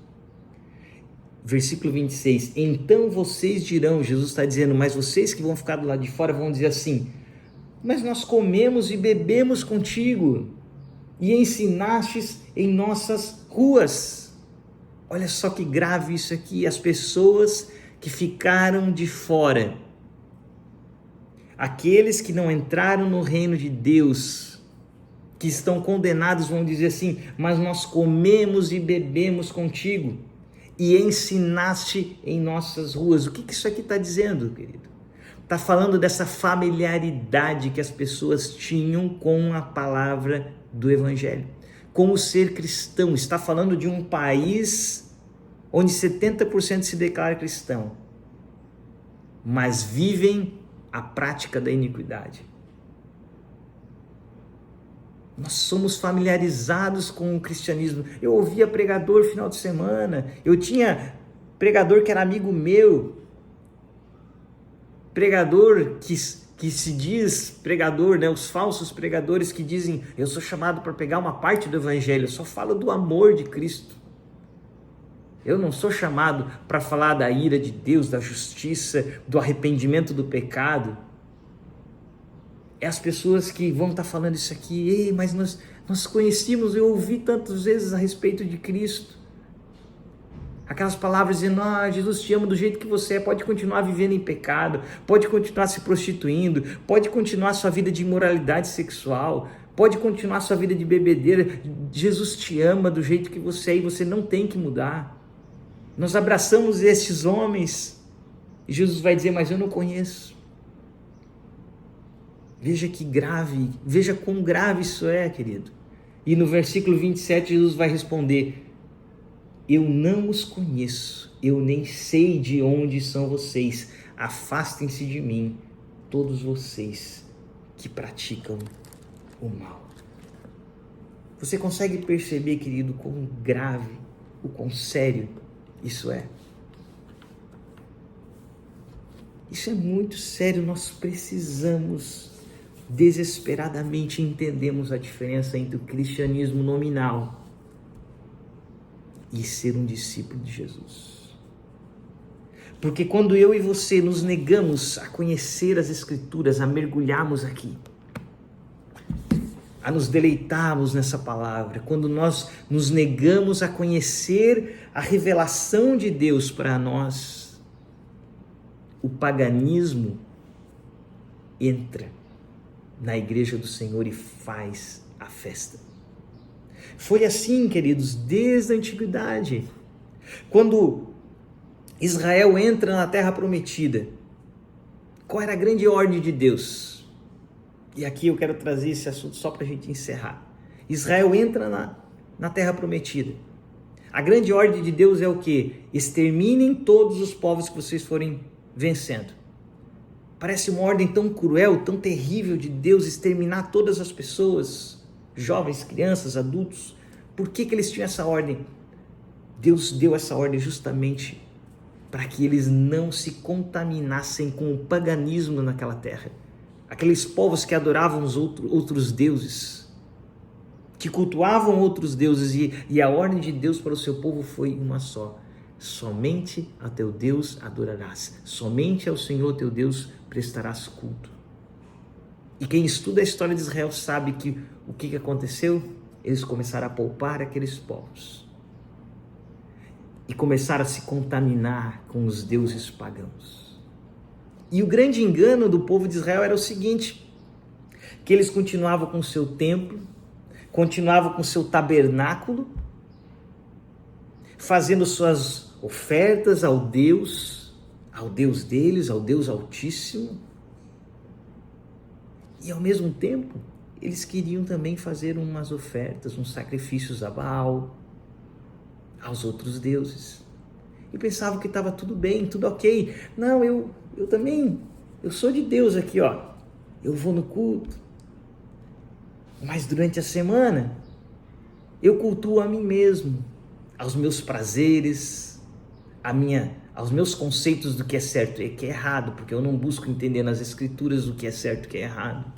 Versículo 26, então vocês dirão, Jesus está dizendo, mas vocês que vão ficar do lado de fora vão dizer assim, mas nós comemos e bebemos contigo e ensinastes em nossas ruas. Olha só que grave isso aqui, as pessoas que ficaram de fora, aqueles que não entraram no reino de Deus, que estão condenados, vão dizer assim, mas nós comemos e bebemos contigo e ensinaste em nossas ruas. O que isso aqui está dizendo, querido? Está falando dessa familiaridade que as pessoas tinham com a palavra do Evangelho, com o ser cristão. Está falando de um país onde 70% se declara cristão, mas vivem a prática da iniquidade. Nós somos familiarizados com o cristianismo. Eu ouvia pregador final de semana, eu tinha pregador que era amigo meu, pregador que se diz pregador, né? Os falsos pregadores que dizem, eu sou chamado para pegar uma parte do evangelho, eu só falo do amor de Cristo. Eu não sou chamado para falar da ira de Deus, da justiça, do arrependimento do pecado. É as pessoas que vão estar falando isso aqui, ei, mas nós conhecíamos, eu ouvi tantas vezes a respeito de Cristo. Aquelas palavras dizendo, Jesus te ama do jeito que você é, pode continuar vivendo em pecado, pode continuar se prostituindo, pode continuar sua vida de imoralidade sexual, pode continuar sua vida de bebedeira, Jesus te ama do jeito que você é e você não tem que mudar. Nós abraçamos esses homens e Jesus vai dizer, mas eu não conheço. Veja que grave, veja quão grave isso é, querido. E no versículo 27 Jesus vai responder, eu não os conheço, eu nem sei de onde são vocês, afastem-se de mim, todos vocês que praticam o mal. Você consegue perceber, querido, quão grave, o quão sério isso é? Isso é muito sério, nós precisamos desesperadamente entendermos a diferença entre o cristianismo nominal e ser um discípulo de Jesus. Porque quando eu e você nos negamos a conhecer as Escrituras, a mergulharmos aqui, a nos deleitarmos nessa palavra, quando nós nos negamos a conhecer a revelação de Deus para nós, o paganismo entra na igreja do Senhor e faz a festa. Foi assim, queridos, desde a antiguidade. Quando Israel entra na terra prometida, qual era a grande ordem de Deus? E aqui eu quero trazer esse assunto só para a gente encerrar. Israel entra na terra prometida. A grande ordem de Deus é o quê? Exterminem todos os povos que vocês forem vencendo. Parece uma ordem tão cruel, tão terrível de Deus exterminar todas as pessoas, jovens, crianças, adultos. Por que eles tinham essa ordem? Deus deu essa ordem justamente para que eles não se contaminassem com o paganismo naquela terra. Aqueles povos que adoravam os outros deuses, que cultuavam outros deuses, e a ordem de Deus para o seu povo foi uma só: somente a teu Deus adorarás, somente ao Senhor teu Deus prestarás culto. E quem estuda a história de Israel sabe que o que aconteceu? Eles começaram a poupar aqueles povos e começaram a se contaminar com os deuses pagãos. E o grande engano do povo de Israel era o seguinte, que eles continuavam com o seu templo, continuavam com o seu tabernáculo, fazendo suas ofertas ao Deus deles, ao Deus Altíssimo. E ao mesmo tempo, eles queriam também fazer umas ofertas, uns sacrifícios a Baal, aos outros deuses. E pensavam que estava tudo bem, tudo ok. Não, eu também, eu sou de Deus aqui, ó. Eu vou no culto. Mas durante a semana, eu cultuo a mim mesmo, aos meus prazeres, aos meus conceitos do que é certo e o que é errado, porque eu não busco entender nas Escrituras o que é certo e o que é errado.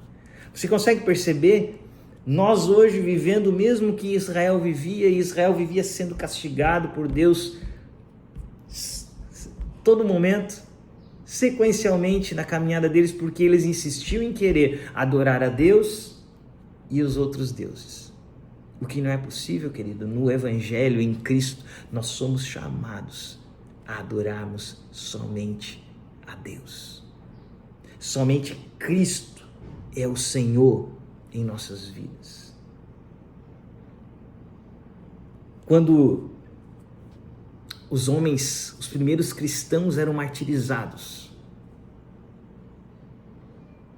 Você consegue perceber? Nós hoje vivendo o mesmo que Israel vivia, e Israel vivia sendo castigado por Deus todo momento, sequencialmente na caminhada deles, porque eles insistiam em querer adorar a Deus e os outros deuses. O que não é possível, querido. No Evangelho, em Cristo, nós somos chamados a adorarmos somente a Deus. Somente Cristo é o Senhor em nossas vidas. Quando os primeiros cristãos eram martirizados,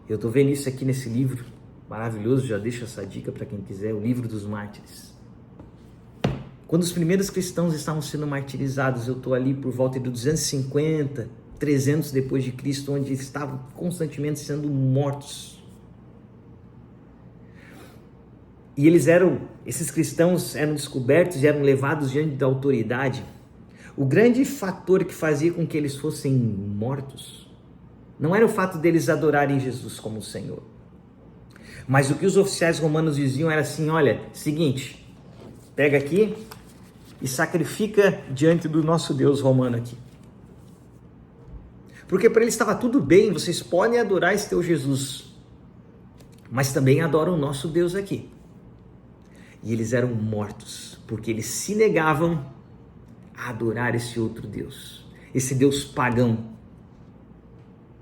eu estou vendo isso aqui nesse livro maravilhoso, já deixo essa dica para quem quiser, o livro dos mártires. Quando os primeiros cristãos estavam sendo martirizados, eu estou ali por volta de 250, 300 depois de Cristo, onde estavam constantemente sendo mortos. E esses cristãos eram descobertos e eram levados diante da autoridade. O grande fator que fazia com que eles fossem mortos Não era o fato deles adorarem Jesus como Senhor. Mas o que os oficiais romanos diziam era assim: olha, seguinte, pega aqui e sacrifica diante do nosso Deus romano aqui. Porque para eles estava tudo bem, vocês podem adorar esse teu Jesus, mas também adoram o nosso Deus aqui. E eles eram mortos, porque eles se negavam a adorar esse outro Deus, esse Deus pagão.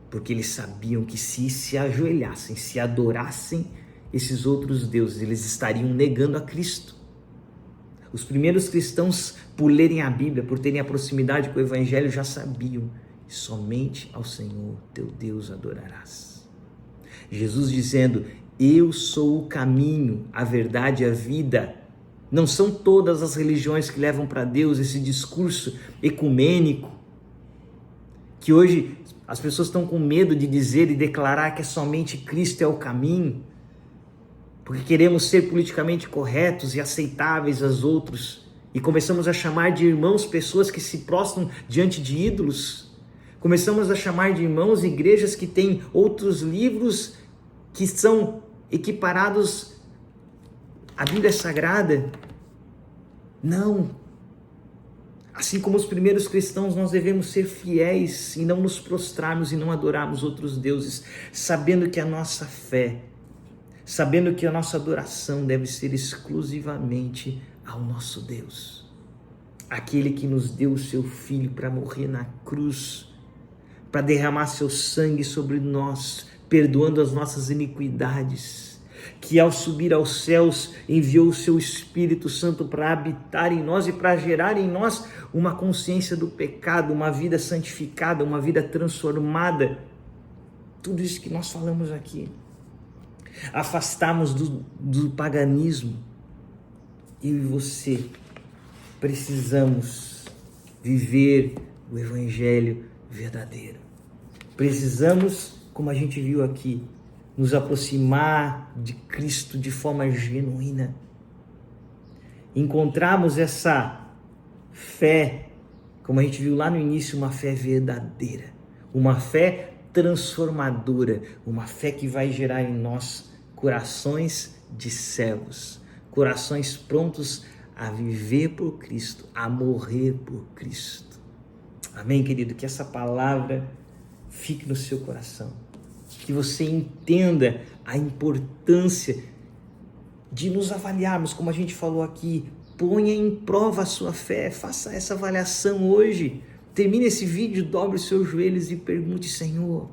Porque eles sabiam que se ajoelhassem, se adorassem esses outros deuses, eles estariam negando a Cristo. Os primeiros cristãos, por lerem a Bíblia, por terem a proximidade com o Evangelho, já sabiam que somente ao Senhor teu Deus adorarás. Jesus dizendo: eu sou o caminho, a verdade e a vida. Não são todas as religiões que levam para Deus esse discurso ecumênico, que hoje as pessoas estão com medo de dizer e declarar que somente Cristo é o caminho, porque queremos ser politicamente corretos e aceitáveis aos outros, e começamos a chamar de irmãos pessoas que se prostram diante de ídolos. Começamos a chamar de irmãos igrejas que têm outros livros que são equiparados à Bíblia Sagrada. Não. Assim como os primeiros cristãos, nós devemos ser fiéis e não nos prostrarmos e não adorarmos outros deuses, sabendo que a nossa fé, sabendo que a nossa adoração deve ser exclusivamente ao nosso Deus, aquele que nos deu o seu Filho para morrer na cruz, para derramar seu sangue sobre nós, perdoando as nossas iniquidades, que ao subir aos céus enviou o seu Espírito Santo para habitar em nós e para gerar em nós uma consciência do pecado, uma vida santificada, uma vida transformada. Tudo isso que nós falamos aqui. Afastarmos do paganismo. Eu e você precisamos viver o Evangelho verdadeiro. Precisamos, como a gente viu aqui, nos aproximar de Cristo de forma genuína. Encontrarmos essa fé, como a gente viu lá no início, uma fé verdadeira, uma fé transformadora, uma fé que vai gerar em nós corações de servos, corações prontos a viver por Cristo, a morrer por Cristo. Amém, querido? Que essa palavra fique no seu coração, que você entenda a importância de nos avaliarmos, como a gente falou aqui. Ponha em prova a sua fé, faça essa avaliação hoje. Termine esse vídeo, dobre os seus joelhos e pergunte: Senhor,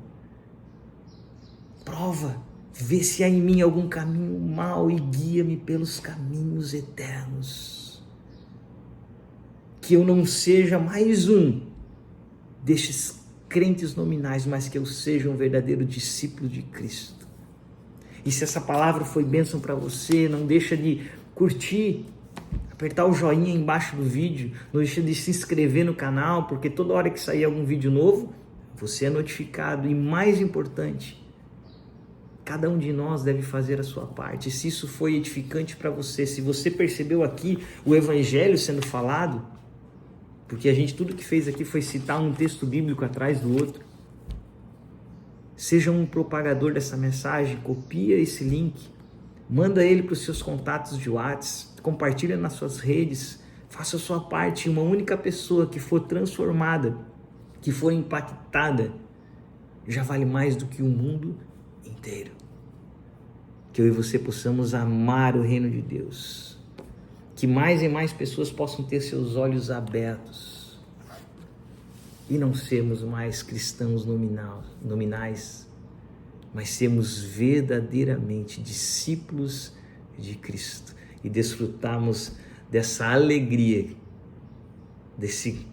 prova, vê se há em mim algum caminho mau e guia-me pelos caminhos eternos. Que eu não seja mais um destes crentes nominais, mas que eu seja um verdadeiro discípulo de Cristo. E se essa palavra foi bênção para você, não deixa de curtir, apertar o joinha embaixo do vídeo, não deixa de se inscrever no canal, porque toda hora que sair algum vídeo novo, você é notificado. E mais importante, cada um de nós deve fazer a sua parte. Se isso foi edificante para você, se você percebeu aqui o Evangelho sendo falado, porque tudo que fez aqui foi citar um texto bíblico atrás do outro. Seja um propagador dessa mensagem, copia esse link, manda ele para os seus contatos de WhatsApp, compartilha nas suas redes, faça a sua parte. Uma única pessoa que for transformada, que for impactada, já vale mais do que o mundo inteiro. Que eu e você possamos amar o reino de Deus, que mais e mais pessoas possam ter seus olhos abertos e não sermos mais cristãos nominais, mas sermos verdadeiramente discípulos de Cristo e desfrutarmos dessa alegria, desse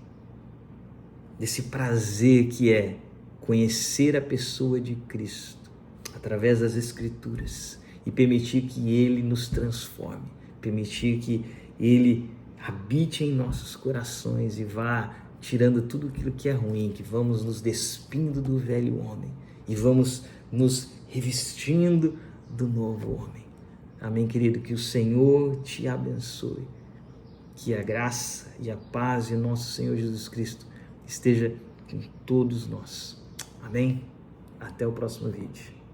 prazer que é conhecer a pessoa de Cristo através das Escrituras e permitir que Ele nos transforme, permitir que Ele habite em nossos corações e vá tirando tudo aquilo que é ruim, que vamos nos despindo do velho homem e vamos nos revestindo do novo homem. Amém, querido? Que o Senhor te abençoe, que a graça e a paz de nosso Senhor Jesus Cristo esteja com todos nós. Amém? Até o próximo vídeo.